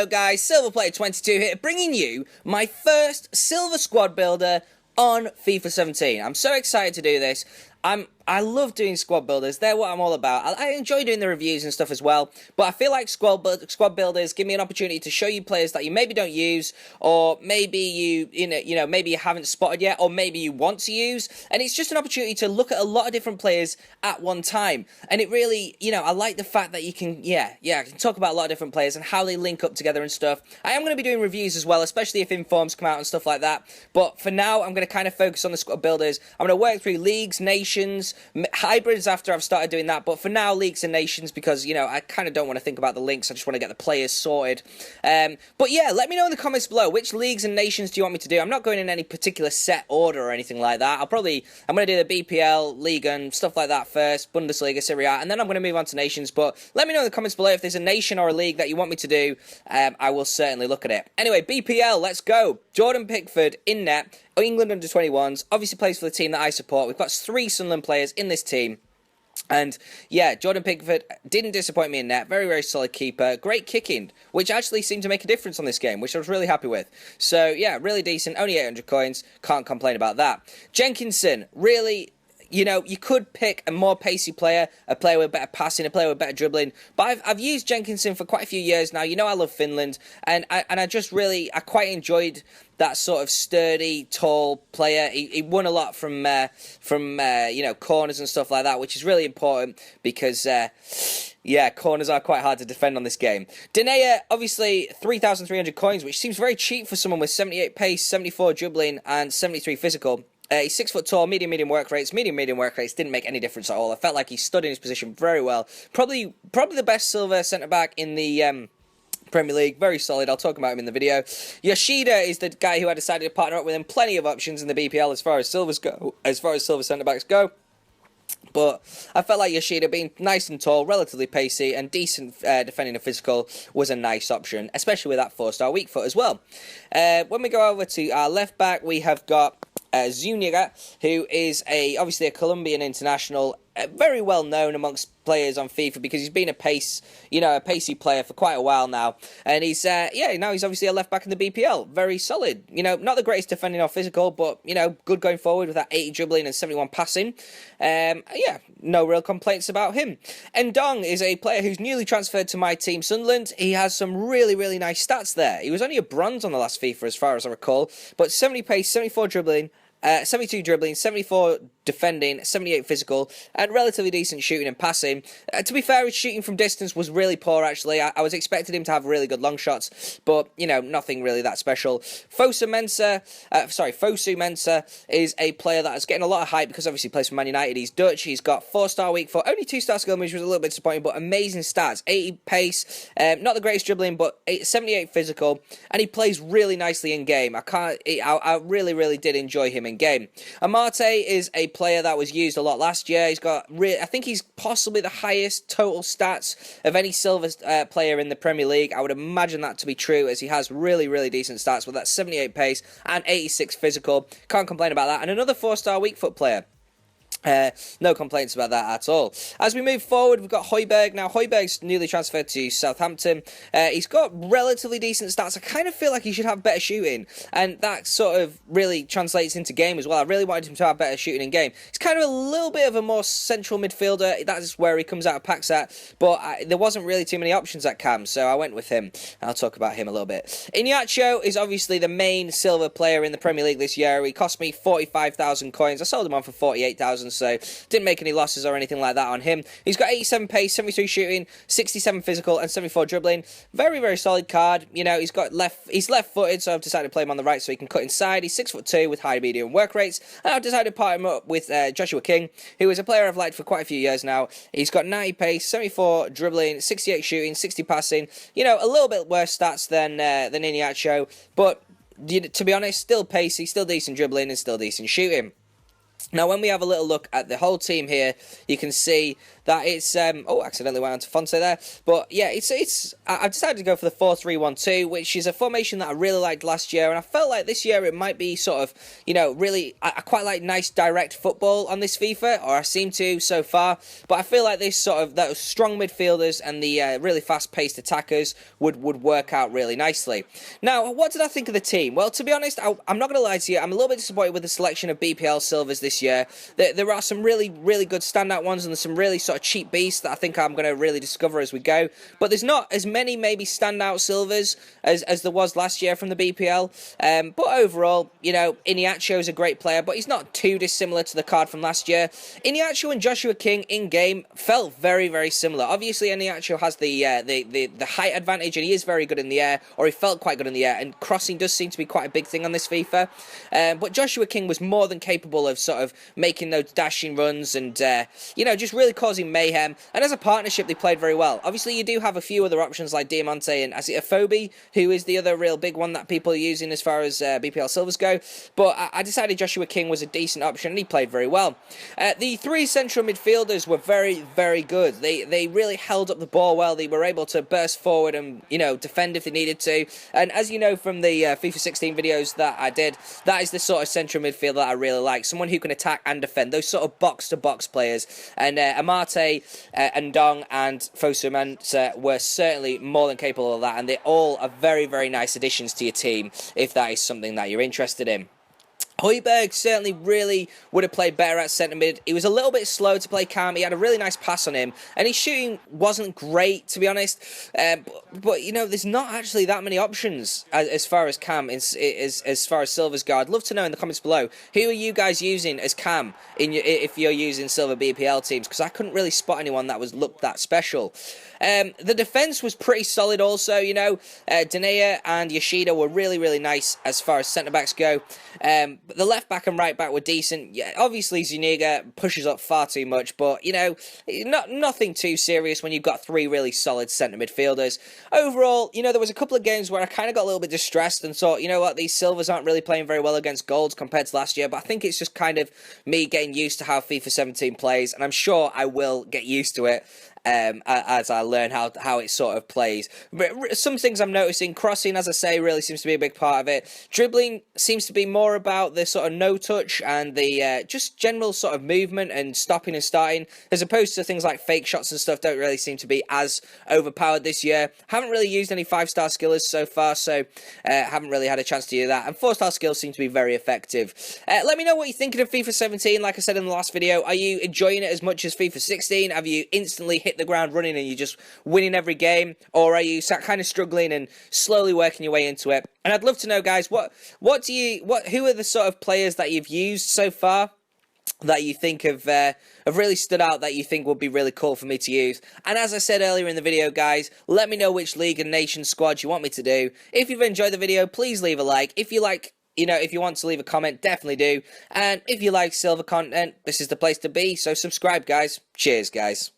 Hello guys, SilverPlayer22 here, bringing you my first Silver Squad builder on FIFA 17. I'm so excited to do this. I love doing squad builders. They're what I'm all about. I enjoy doing the reviews and stuff as well, but I feel like squad builders give me an opportunity to show you players that you maybe don't use, or maybe maybe you haven't spotted yet, or maybe you want to use, and it's just an opportunity to look at a lot of different players at one time. And it really, I like the fact that you can, I can talk about a lot of different players and how they link up together and stuff. I am going to be doing reviews as well, especially if informs come out and stuff like that, but for now, I'm going to kind of focus on the squad builders. I'm going to work through leagues, nations, hybrids after I've started doing that, but for now, leagues and nations, because, I kind of don't want to think about the links. I just want to get the players sorted. But yeah, let me know in the comments below, which leagues and nations do you want me to do? I'm not going in any particular set order or anything like that. I'm going to do the BPL, League and stuff like that first, Bundesliga, Serie A, and then I'm going to move on to nations. But let me know in the comments below if there's a nation or a league that you want me to do. I will certainly look at it. Anyway, BPL, let's go. Jordan Pickford in net. England under 21s, obviously plays for the team that I support. We've got 3 Sunderland players in this team. And yeah, Jordan Pickford didn't disappoint me in net. Very, very solid keeper. Great kicking, which actually seemed to make a difference on this game, which I was really happy with. So yeah, really decent. Only 800 coins. Can't complain about that. Jenkinson, really... you could pick a more pacey player, a player with better passing, a player with better dribbling. But I've used Jenkinson for quite a few years now. I love Finland, and I quite enjoyed that sort of sturdy, tall player. He won a lot from corners and stuff like that, which is really important because, corners are quite hard to defend on this game. DENAYER, obviously 3,300 coins, which seems very cheap for someone with 78 pace, 74 dribbling, and 73 physical. He's 6 foot tall, medium work rates. Medium work rates didn't make any difference at all. I felt like he stood in his position very well. Probably the best silver centre back in the Premier League. Very solid. I'll talk about him in the video. YOSHIDA is the guy who I decided to partner up with him. Plenty of options in the BPL as far as silver centre backs go. But I felt like YOSHIDA, being nice and tall, relatively pacey, and decent defending and physical, was a nice option, especially with that 4-star weak foot as well. When we go over to our left back, we have got Zuniga, who is obviously a Colombian international, very well known amongst players on FIFA because he's been a pacey player for quite a while now, and he's now he's obviously a left back in the BPL, very solid. Not the greatest defending or physical, but good going forward with that 80 dribbling and 71 passing. No real complaints about him. NDONG is a player who's newly transferred to my team, Sunderland. He has some really nice stats there. He was only a bronze on the last FIFA as far as I recall, but 70 pace, 74 dribbling, 72 dribbling, 74 defending, 78 physical, and relatively decent shooting and passing. To be fair, his shooting from distance was really poor, actually. I was expecting him to have really good long shots, but, nothing really that special. FOSU-MENSAH is a player that is getting a lot of hype because obviously he plays for Man United. He's Dutch. He's got 4-star weak foot, only 2-star skill, which was a little bit disappointing, but amazing stats. 80 pace, not the greatest dribbling, but 78 physical, and he plays really nicely in game. I really did enjoy him in game. AMARTEY is a player that was used a lot last year. He's got, I think he's possibly the highest total stats of any silver player in the Premier League. I would imagine that to be true, as he has really decent stats with that 78 pace and 86 physical. Can't complain about that. And another 4-star weak foot player. No complaints about that at all. As we move forward, we've got HOJBJERG. Now, HOJBJERG's newly transferred to Southampton. He's got relatively decent stats. I kind of feel like he should have better shooting, and that sort of really translates into game as well. I really wanted him to have better shooting in game. He's kind of a little bit of a more central midfielder. That's where he comes out of packs at, but there wasn't really too many options at cam, so I went with him. I'll talk about him a little bit. Iñárritu is obviously the main silver player in the Premier League this year. He cost me 45,000 coins. I sold him on for 48,000. So didn't make any losses or anything like that on him. He's got 87 pace, 73 shooting, 67 physical, and 74 dribbling. Very solid card. He's left-footed, so I've decided to play him on the right so he can cut inside. He's 6'2" with high, medium work rates, and I've decided to part him up with Joshua King, who is a player I've liked for quite a few years now. He's got 90 pace, 74 dribbling, 68 shooting, 60 passing. A little bit worse stats than Iñárritu, but to be honest, still pacey, still decent dribbling, and still decent shooting. Now, when we have a little look at the whole team here, you can see that it's oh, accidentally went on to Fonte there, but yeah, I've decided to go for the 4-3-1-2, which is a formation that I really liked last year, and I felt like this year it might be sort of, you know, really, I quite like nice direct football on this FIFA, or I seem to so far, but I feel like this sort of, those strong midfielders and the really fast-paced attackers would work out really nicely. Now, what did I think of the team? Well, to be honest, I'm not going to lie to you, I'm a little bit disappointed with the selection of BPL silvers this year. There are some really good standout ones, and there's some really sort of cheap beasts that I think I'm going to really discover as we go, but there's not as many maybe standout silvers as there was last year from the BPL, but overall, you know, Iniacho is a great player, but he's not too dissimilar to the card from last year. Iniacho and Joshua King in-game felt very similar. Obviously, Iniacho has the height advantage, and he is very good in the air, or he felt quite good in the air, and crossing does seem to be quite a big thing on this FIFA, but Joshua King was more than capable of sort of making those dashing runs and, you know, just really causing mayhem, and as a partnership, they played very well. Obviously, you do have a few other options like Diamante and Phobie, who is the other real big one that people are using as far as BPL silvers go, but I decided Joshua King was a decent option, and he played very well. The three central midfielders were very good. They really held up the ball well. They were able to burst forward and, you know, defend if they needed to, and as you know from the FIFA 16 videos that I did, that is the sort of central midfielder that I really like, someone who can attack and defend, those sort of box-to-box players, and AMARTEY, NDONG, and FOSU-MENSAH were certainly more than capable of that, and they all are very nice additions to your team if that is something that you're interested in. HOJBJERG certainly really would have played better at centre mid. He was a little bit slow to play Cam. He had a really nice pass on him, and his shooting wasn't great, to be honest. But you know, there's not actually that many options as far as Cam, as far as silvers go. I'd love to know in the comments below, who are you guys using as Cam if you're using silver BPL teams, because I couldn't really spot anyone that looked that special. The defence was pretty solid also, you know. DENAYER and YOSHIDA were really nice as far as centre-backs go. The left-back and right-back were decent. Yeah, obviously, Zuniga pushes up far too much, but, you know, nothing too serious when you've got three really solid centre midfielders. Overall, you know, there was a couple of games where I kind of got a little bit distressed and thought, you know what, these silvers aren't really playing very well against golds compared to last year, but I think it's just kind of me getting used to how FIFA 17 plays, and I'm sure I will get used to it as I learn how it sort of plays. But some things I'm noticing, crossing, as I say, really seems to be a big part of it. Dribbling seems to be more about the sort of no-touch and the just general sort of movement and stopping and starting, as opposed to things like fake shots and stuff don't really seem to be as overpowered this year. Haven't really used any 5-star skillers so far, so haven't really had a chance to do that. And 4-star skills seem to be very effective. Let me know what you're thinking of FIFA 17. Like I said in the last video, are you enjoying it as much as FIFA 16? Have you instantly hit the ground running and you're just winning every game, or are you kind of struggling and slowly working your way into it? And I'd love to know, guys, who are the sort of players that you've used so far that you think have really stood out, that you think would be really cool for me to use? And as I said earlier in the video, guys, let me know which league and nation squad you want me to do. If you've enjoyed the video, please leave a like. If you like, you know, if you want to leave a comment, definitely do. And if you like silver content, this is the place to be. So subscribe, guys. Cheers, guys.